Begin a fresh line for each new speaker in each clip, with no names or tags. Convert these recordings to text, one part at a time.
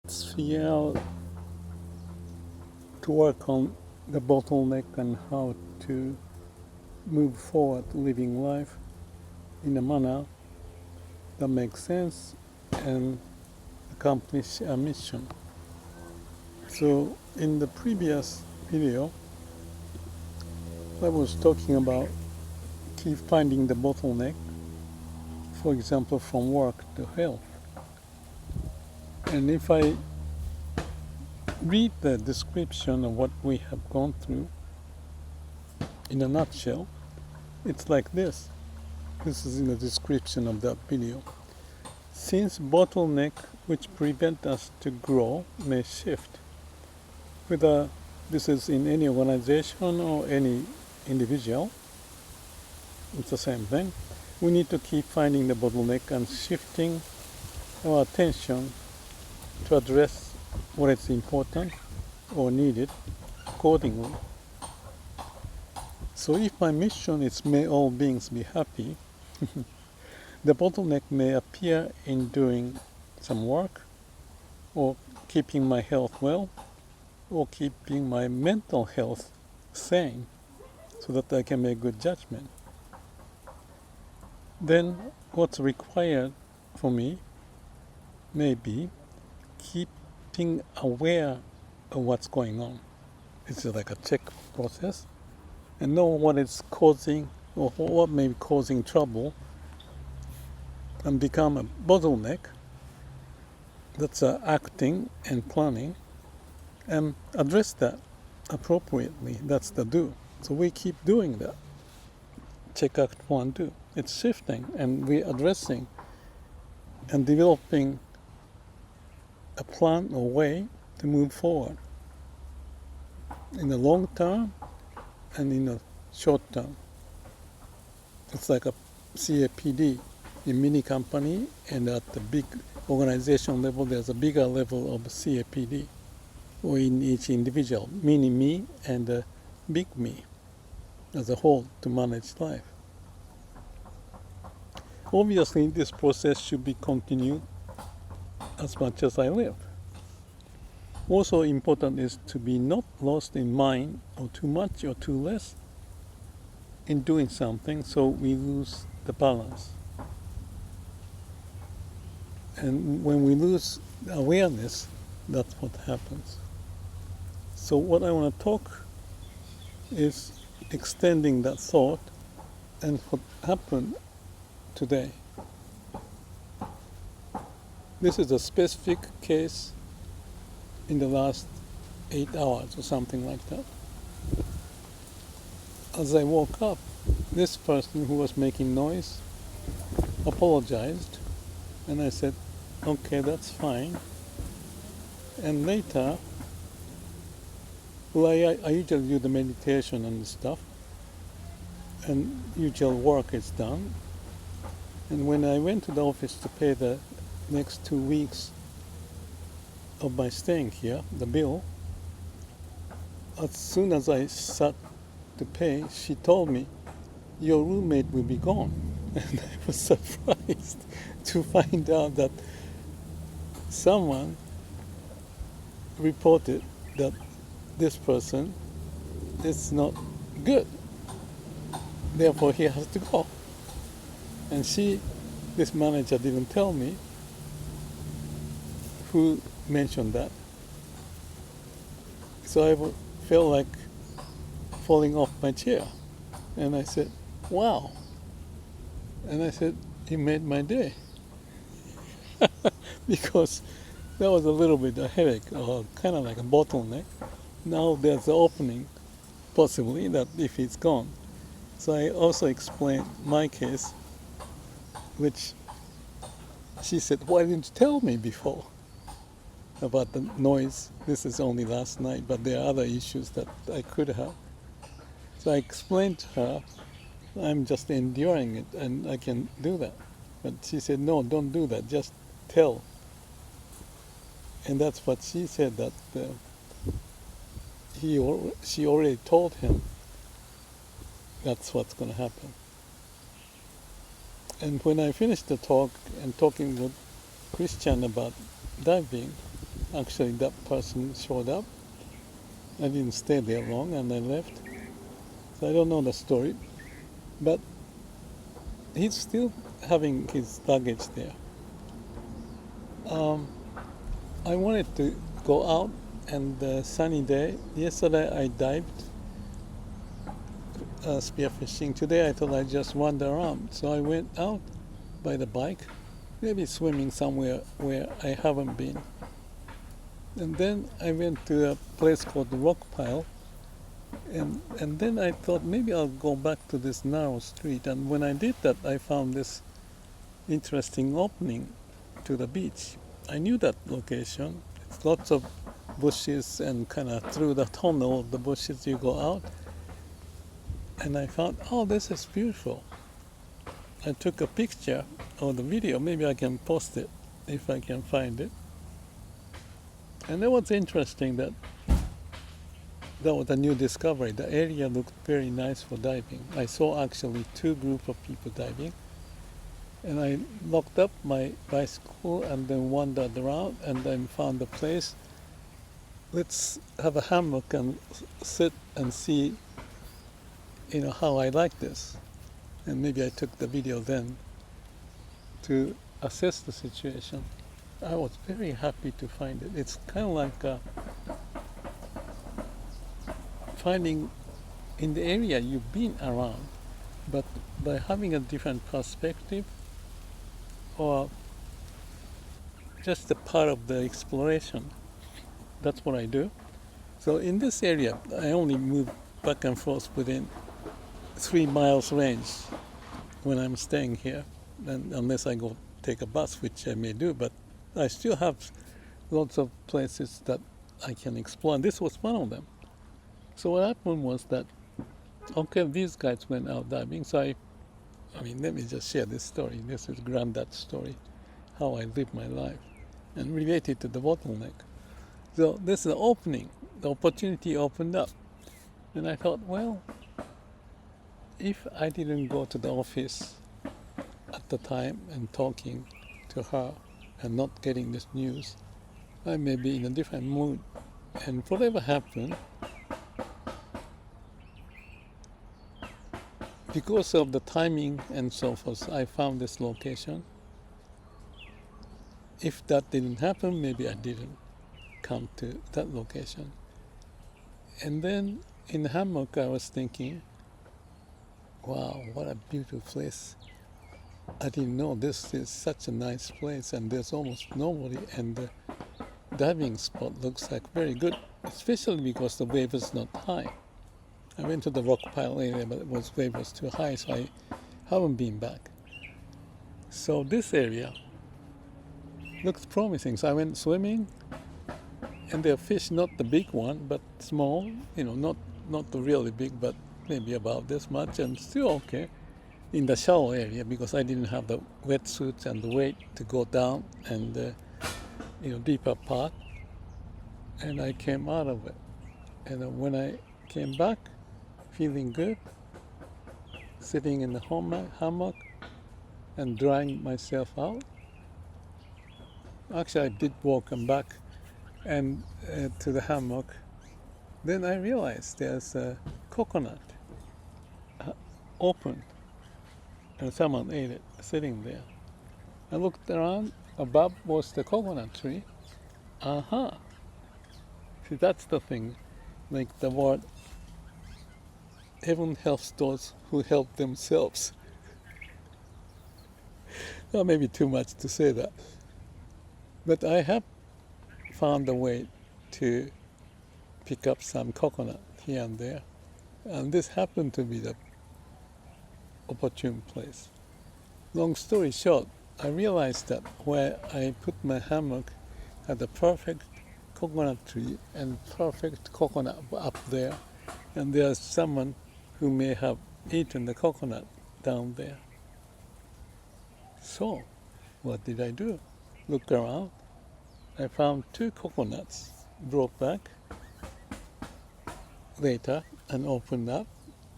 Let's figure out to work on the bottleneck and how to move forward living life in a manner that makes sense and accomplish a mission. So in the previous video, I was talking about keep finding the bottleneck, for example, from work to health. And if I read the description of what we have gone through in a nutshell, it's like this. This is in the description of that video. Since bottleneck which prevent us to grow may shift, whether this is in any organization or any individual, it's the same thing. We need to keep finding the bottleneck and shifting our attention to address what is important or needed accordingly. So if my mission is may all beings be happy, the bottleneck may appear in doing some work, or keeping my health well, or keeping my mental health sane, so that I can make good judgment. Then what's required for me may be keeping aware of what's going on. It's like a check process, and know what is causing or what may be causing trouble, and become a bottleneck that's acting and planning, and address that appropriately. That's the do. So we keep doing that. Check, act, plan, do. It's shifting, and we're addressing and developing a plan or way to move forward in the long term and in the short term. It's like a CAPD in mini company, and at the big organization level there's a bigger level of CAPD, or in each individual, mini me and big me as a whole to manage life. Obviously this process should be continued as much as I live. Also important is to be not lost in mind or too much or too less in doing something, so we lose the balance. And when we lose awareness, that's what happens. So what I want to talk is extending that thought and what happened today. This is a specific case in the last 8 hours or something like that. As I woke up, this person who was making noise apologized, and I said, okay, that's fine. And later, well, I usually do the meditation and stuff, and usual work is done. And when I went to the office to pay the next 2 weeks of my staying here, the bill, as soon as I sat to pay, she told me, your roommate will be gone. And I was surprised to find out that someone reported that this person is not good. Therefore he has to go. And this manager didn't tell me who mentioned that. So I felt like falling off my chair. And I said, wow. And I said, he made my day. Because that was a little bit a headache, or kind of like a bottleneck. Now there's an opening, possibly, that if it's gone. So I also explained my case, which she said, why didn't you tell me before about the noise? This is only last night, but there are other issues that I could have. So I explained to her, I'm just enduring it and I can do that. But she said, no, don't do that, just tell. And that's what she said, that she already told him that's what's going to happen. And when I finished the talk and talking with Christian about diving, Actually, that person showed up. I didn't stay there long and I left. So I don't know the story. But he's still having his luggage there. I wanted to go out and sunny day. Yesterday I dived spearfishing. Today I thought I'd just wander around. So I went out by the bike, maybe swimming somewhere where I haven't been. And then I went to a place called the Rock Pile. And then I thought maybe I'll go back to this narrow street. And when I did that, I found this interesting opening to the beach. I knew that location. It's lots of bushes and kind of through the tunnel of the bushes you go out. And I found, oh, this is beautiful. I took a picture or the video. Maybe I can post it if I can find it. And it was interesting that was a new discovery. The area looked very nice for diving. I saw actually two groups of people diving. And I locked up my bicycle and then wandered around and then found a place. Let's have a hammock and sit and see, how I like this. And maybe I took the video then to assess the situation. I was very happy to find it. It's kind of like finding in the area you've been around, but by having a different perspective or just a part of the exploration. That's what I do. So in this area, I only move back and forth within 3 miles range when I'm staying here, and unless I go take a bus, which I may do, but I still have lots of places that I can explore, and this was one of them. So what happened was that, okay, these guys went out diving, so let me just share this story. This is granddad's story, how I live my life, and related to the bottleneck. So this is the opening, the opportunity opened up. And I thought, well, if I didn't go to the office at the time and talking to her and not getting this news, I may be in a different mood. And whatever happened, because of the timing and so forth, I found this location. If that didn't happen, maybe I didn't come to that location. And then in the hammock, I was thinking, wow, what a beautiful place. I didn't know this is such a nice place, and there's almost nobody, and the diving spot looks like very good, especially because the wave is not high. I went to the rock pile area, but wave was too high, so I haven't been back. So this area looks promising. So I went swimming, and there are fish, not the big one, but small, not the really big, but maybe about this much, and still okay in the shallow area because I didn't have the wetsuits and the weight to go down and deeper part, and I came out of it. And when I came back, feeling good, sitting in the hammock and drying myself out. Actually, I did walk back and to the hammock. Then I realized there's a coconut open, and someone ate it, sitting there. I looked around, above was the coconut tree. See, that's the thing, like the word, heaven helps those who help themselves. Well, maybe too much to say that. But I have found a way to pick up some coconut here and there. And this happened to be the opportune place. Long story short, I realized that where I put my hammock had the perfect coconut tree and perfect coconut up there. And there's someone who may have eaten the coconut down there. So, what did I do? Look around. I found 2 coconuts, brought back later and opened up.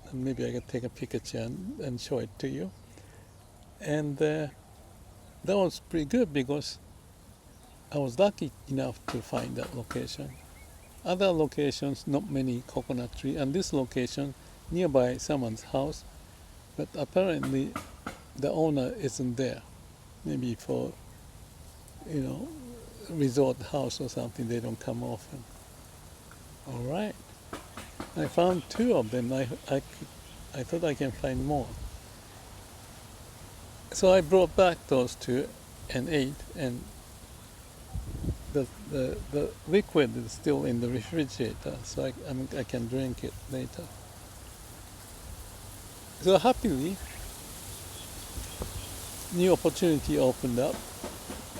And maybe I can take a picture and show it to you. And that was pretty good because I was lucky enough to find that location. Other locations, not many coconut tree, and this location nearby someone's house, but apparently the owner isn't there. Maybe for, you know, resort house or something, they don't come often. All right. I found two of them. I thought I can find more. So I brought back those two and ate, and the liquid is still in the refrigerator, so I can drink it later. So happily, new opportunity opened up,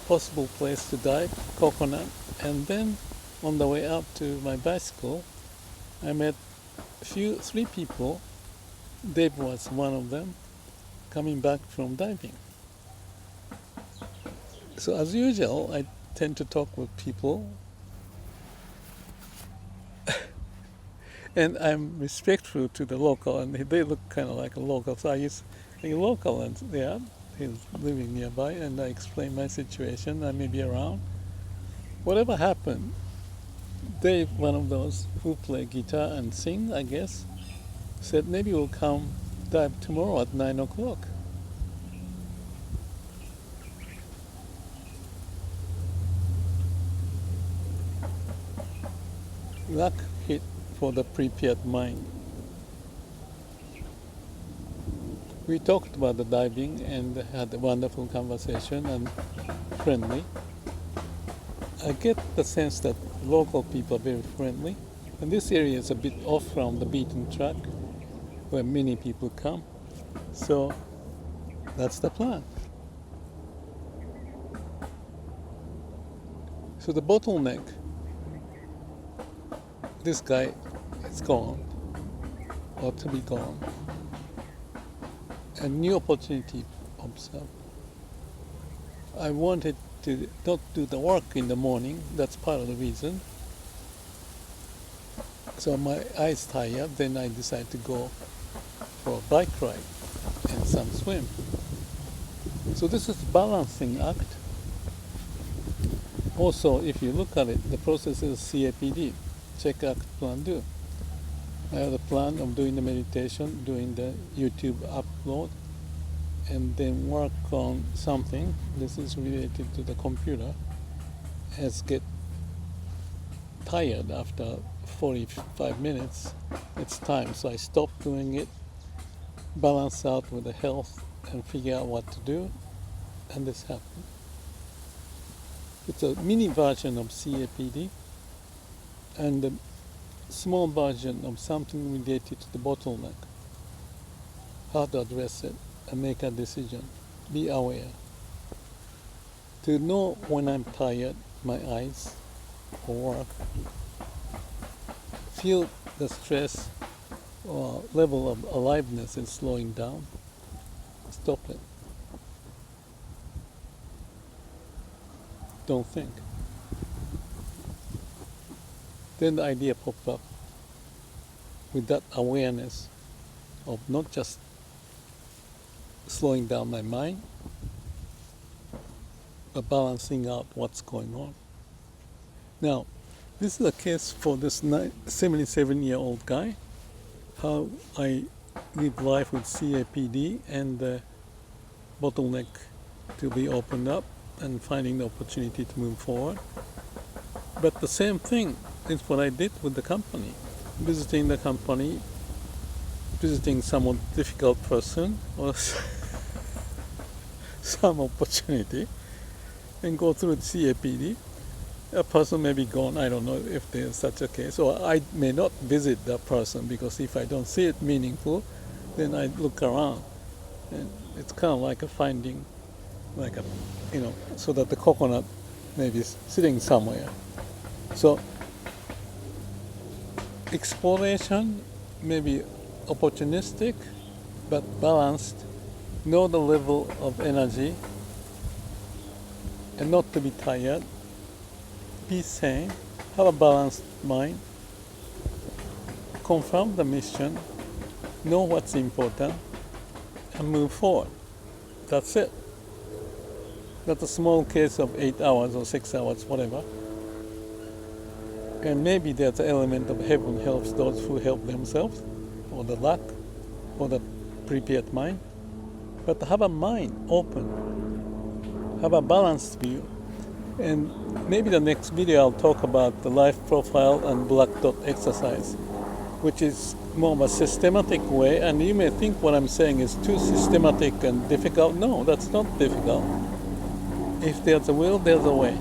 possible place to dive, coconut, and then on the way up to my bicycle, I met three people. Dave was one of them, coming back from diving. So as usual, I tend to talk with people, and I'm respectful to the local, and they look kind of like a local. So I use a local, and yeah, he's living nearby, and I explain my situation. I may be around. Whatever happened, Dave, one of those who play guitar and sing, I guess, said maybe we'll come dive tomorrow at 9 o'clock. Luck hit for the prepared mind. We talked about the diving and had a wonderful conversation and friendly. I get the sense that local people are very friendly, and this area is a bit off from the beaten track where many people come. So that's the plan. So the bottleneck, this guy is gone, or to be gone. A new opportunity pops up. I wanted to not do the work in the morning, that's part of the reason. So my eyes tired, then I decided to go for a bike ride and some swim. So this is a balancing act. Also, if you look at it, the process is CAPD, check, act, plan, do. I have a plan of doing the meditation, doing the YouTube upload, and then work on something. This is related to the computer. As get tired after 45 minutes, it's time. So I stop doing it, balance out with the health, and figure out what to do, and this happened. It's a mini version of CAPD and a small version of something related to the bottleneck. How to address it and make a decision. Be aware. To know when I'm tired, my eyes or work, feel the stress or level of aliveness is slowing down, stop it. Don't think. Then the idea popped up with that awareness of not just slowing down my mind, but balancing out what's going on. Now, this is a case for this 77-year-old guy, how I live life with CAPD and the bottleneck to be opened up and finding the opportunity to move forward. But the same thing is what I did with the company. Visiting the company, visiting some difficult person or some opportunity, and go through the CAPD. A person may be gone, I don't know if there's such a case, or I may not visit that person because if I don't see it meaningful, then I look around. And it's kind of like a finding, like a, so that the coconut may be sitting somewhere. So exploration may be opportunistic but balanced. Know the level of energy and not to be tired. Be sane, have a balanced mind, confirm the mission, know what's important, and move forward. That's it. That's a small case of 8 hours or 6 hours, whatever. And maybe there's an element of heaven helps those who help themselves, or the luck, or the prepared mind. But have a mind open, have a balanced view. And maybe the next video I'll talk about the life profile and black dot exercise, which is more of a systematic way. And you may think what I'm saying is too systematic and difficult. No, that's not difficult. If there's a will, there's a way.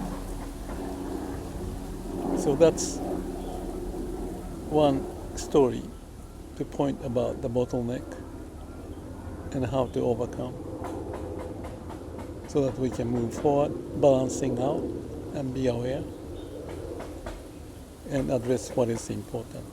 So that's one story to point about the bottleneck and how to overcome, so that we can move forward, balancing out and be aware and address what is important.